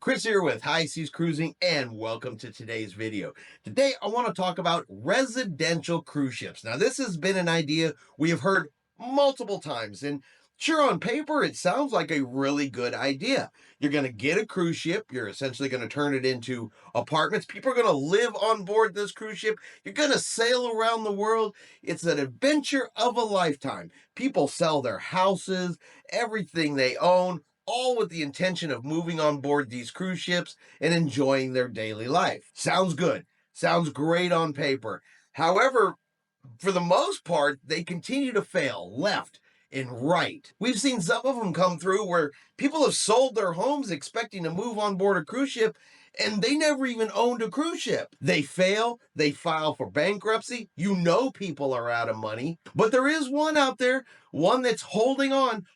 Chris here with High Seas Cruising, and welcome to today's video. Today I want to talk about residential cruise ships. Now this has been an idea we have heard multiple times, and sure, on paper it sounds like a really good idea. You're going to get a cruise ship, you're essentially going to turn it into apartments, people are going to live on board this cruise ship, you're going to sail around the world. It's an adventure of a lifetime. People sell their houses, everything they own, all with the intention of moving on board these cruise ships and enjoying their daily life. Sounds good. Sounds great on paper. However, for the most part, they continue to fail left and right. We've seen some of them come through where people have sold their homes expecting to move on board a cruise ship, and they never even owned a cruise ship. They fail, they file for bankruptcy. You know people are out of money. But there is one out there, one that's holding on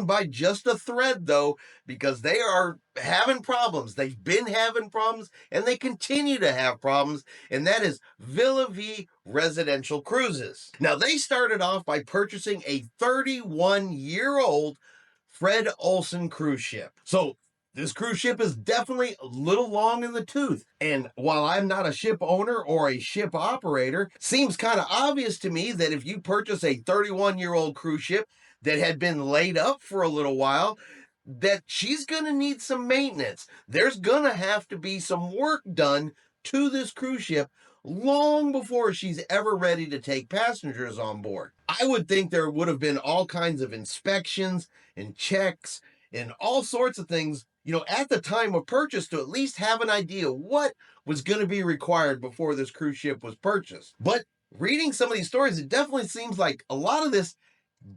by just a thread though, because they are having problems. They've been having problems, and they continue to have problems, and that is Villa Vie Residential Cruises. Now, they started off by purchasing a 31-year-old Fred Olsen cruise ship. So this cruise ship is definitely a little long in the tooth. And while I'm not a ship owner or a ship operator, seems kind of obvious to me that if you purchase a 31-year-old cruise ship that had been laid up for a little while, that she's going to need some maintenance. There's going to have to be some work done to this cruise ship long before she's ever ready to take passengers on board. I would think there would have been all kinds of inspections and checks and all sorts of things, at the time of purchase, to at least have an idea what was going to be required before this cruise ship was purchased. But reading some of these stories, it definitely seems like a lot of this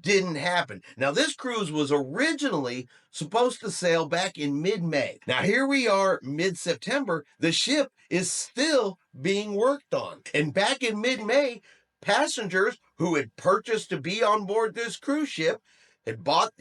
didn't happen. Now, this cruise was originally supposed to sail back in mid-May. Now, here we are, mid-September. The ship is still being worked on. And back in mid-May, passengers who had purchased to be on board this cruise ship had bought,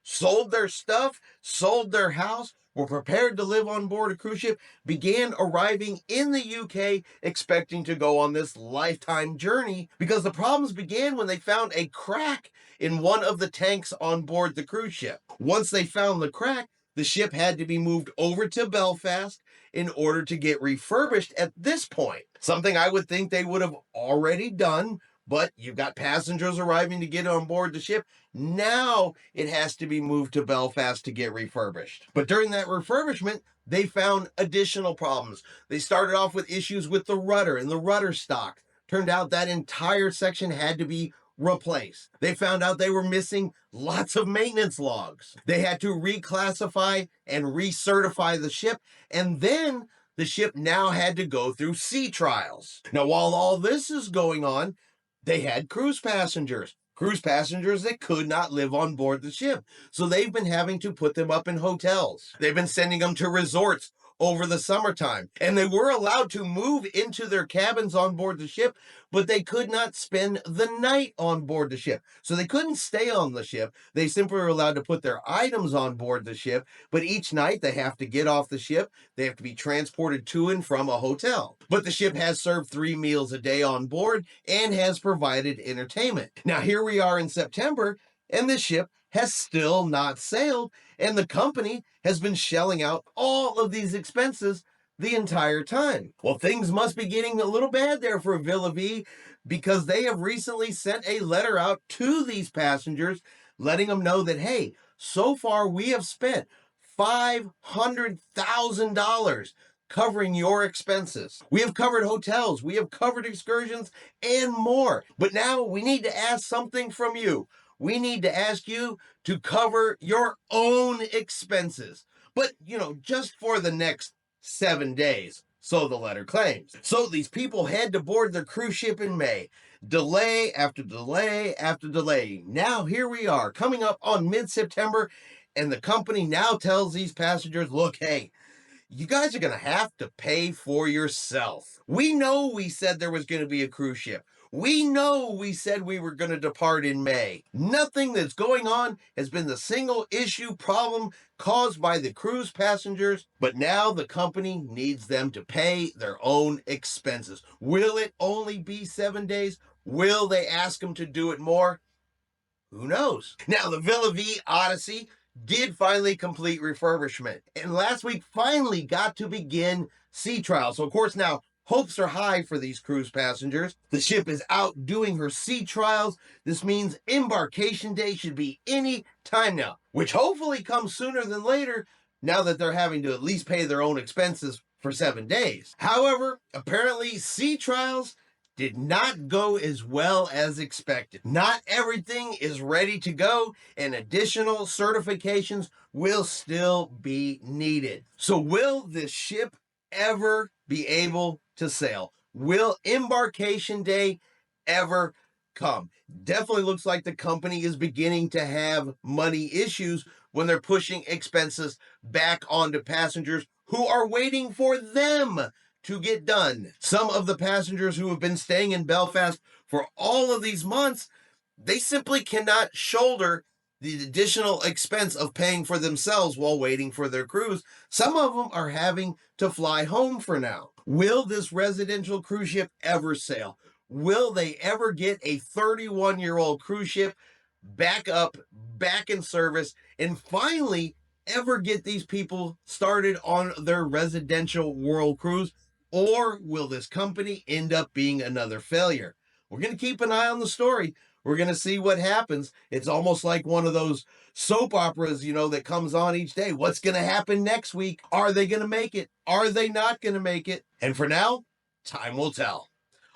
sold their stuff, sold their house, were prepared to live on board a cruise ship, began arriving in the UK expecting to go on this lifetime journey, because the problems began when they found a crack in one of the tanks on board the cruise ship. Once they found the crack, the ship had to be moved over to Belfast in order to get refurbished at this point. Something I would think they would have already done, but you've got passengers arriving to get on board the ship. Now it has to be moved to Belfast to get refurbished. But during that refurbishment, they found additional problems. They started off with issues with the rudder and the rudder stock. Turned out that entire section had to be replaced. They found out they were missing lots of maintenance logs. They had to reclassify and recertify the ship, and then the ship now had to go through sea trials. Now, while all this is going on, they had cruise passengers that could not live on board the ship. So they've been having to put them up in hotels. They've been sending them to resorts over the summertime. And they were allowed to move into their cabins on board the ship, but they could not spend the night on board the ship. So they couldn't stay on the ship. They simply were allowed to put their items on board the ship, but each night they have to get off the ship. They have to be transported to and from a hotel. But the ship has served 3 meals a day on board and has provided entertainment. Now, here we are in September, and the ship has still not sailed, and the company has been shelling out all of these expenses the entire time. Well, things must be getting a little bad there for Villa Vie, because they have recently sent a letter out to these passengers letting them know that, hey, so far we have spent $500,000 covering your expenses. We have covered hotels, we have covered excursions, and more. But now we need to ask something from you. We need to ask you to cover your own expenses. But, just for the next 7 days, so the letter claims. So these people had to board their cruise ship in May. Delay after delay after delay. Now here we are, coming up on mid-September, and the company now tells these passengers, look, hey, you guys are going to have to pay for yourself. We know we said there was going to be a cruise ship. We know we said we were going to depart in May. Nothing that's going on has been the single issue problem caused by the cruise passengers, but now the company needs them to pay their own expenses. Will it only be 7 days? Will they ask them to do it more? Who knows? Now, the Villa Vie Odyssey did finally complete refurbishment, and last week finally got to begin sea trials. So of course now hopes are high for these cruise passengers. The ship is out doing her sea trials. This means embarkation day should be any time now, which hopefully comes sooner than later, now that they're having to at least pay their own expenses for 7 days. However, apparently sea trials did not go as well as expected. Not everything is ready to go, and additional certifications will still be needed. So will this ship ever be able to sail? Will embarkation day ever come? Definitely looks like the company is beginning to have money issues when they're pushing expenses back onto passengers who are waiting for them to get done. Some of the passengers who have been staying in Belfast for all of these months, they simply cannot shoulder the additional expense of paying for themselves while waiting for their cruise. Some of them are having to fly home for now. Will this residential cruise ship ever sail? Will they ever get a 31-year-old cruise ship back up, back in service, and finally ever get these people started on their residential world cruise? Or will this company end up being another failure? We're going to keep an eye on the story. We're going to see what happens. It's almost like one of those soap operas, that comes on each day. What's going to happen next week? Are they going to make it? Are they not going to make it? And for now, time will tell.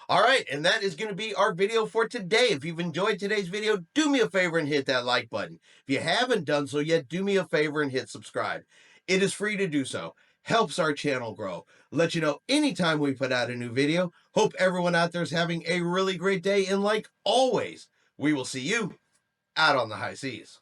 All right, and that is going to be our video for today. If you've enjoyed today's video, do me a favor and hit that like button. If you haven't done so yet, do me a favor and hit subscribe. It is free to do so. Helps our channel grow. Let you know anytime we put out a new video. Hope everyone out there is having a really great day, and like always, we will see you out on the high seas.